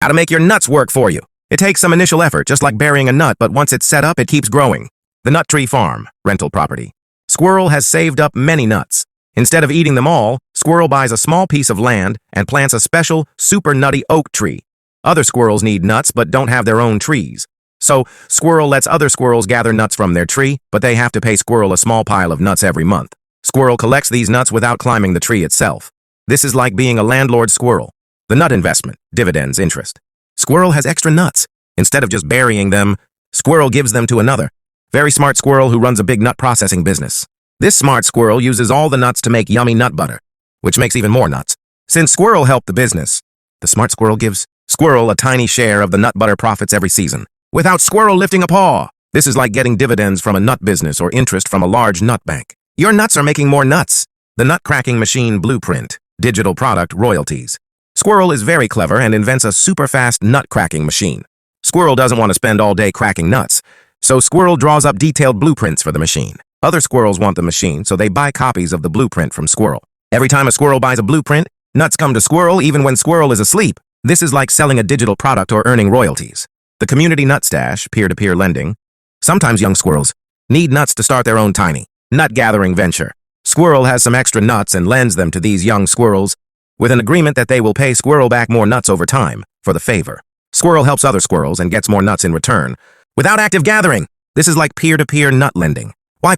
How to make your nuts work for you. It takes some initial effort, just like burying a nut, but once it's set up, it keeps growing. The Nut Tree Farm, rental property. Squirrel has saved up many nuts. Instead of eating them all, Squirrel buys a small piece of land and plants a special, super nutty oak tree. Other squirrels need nuts but don't have their own trees. So, Squirrel lets other squirrels gather nuts from their tree, but they have to pay Squirrel a small pile of nuts every month. Squirrel collects these nuts without climbing the tree itself. This is like being a landlord squirrel. The nut investment, dividends, interest. Squirrel has extra nuts. Instead of just burying them, Squirrel gives them to another. Very smart squirrel who runs a big nut processing business. This smart squirrel uses all the nuts to make yummy nut butter, which makes even more nuts. Since Squirrel helped the business, the smart squirrel gives Squirrel a tiny share of the nut butter profits every season, without Squirrel lifting a paw. This is like getting dividends from a nut business or interest from a large nut bank. Your nuts are making more nuts. The Nut Cracking Machine Blueprint, digital product royalties. Squirrel is very clever and invents a super-fast nut cracking machine. Squirrel doesn't want to spend all day cracking nuts, so Squirrel draws up detailed blueprints for the machine. Other squirrels want the machine, so they buy copies of the blueprint from Squirrel. Every time a squirrel buys a blueprint, nuts come to Squirrel even when Squirrel is asleep. This is like selling a digital product or earning royalties. The Community Nut Stash, peer-to-peer lending. Sometimes young squirrels need nuts to start their own tiny nut-gathering venture. Squirrel has some extra nuts and lends them to these young squirrels with an agreement that they will pay Squirrel back more nuts over time for the favor. Squirrel helps other squirrels and gets more nuts in return without active gathering. This is like peer-to-peer nut lending. Why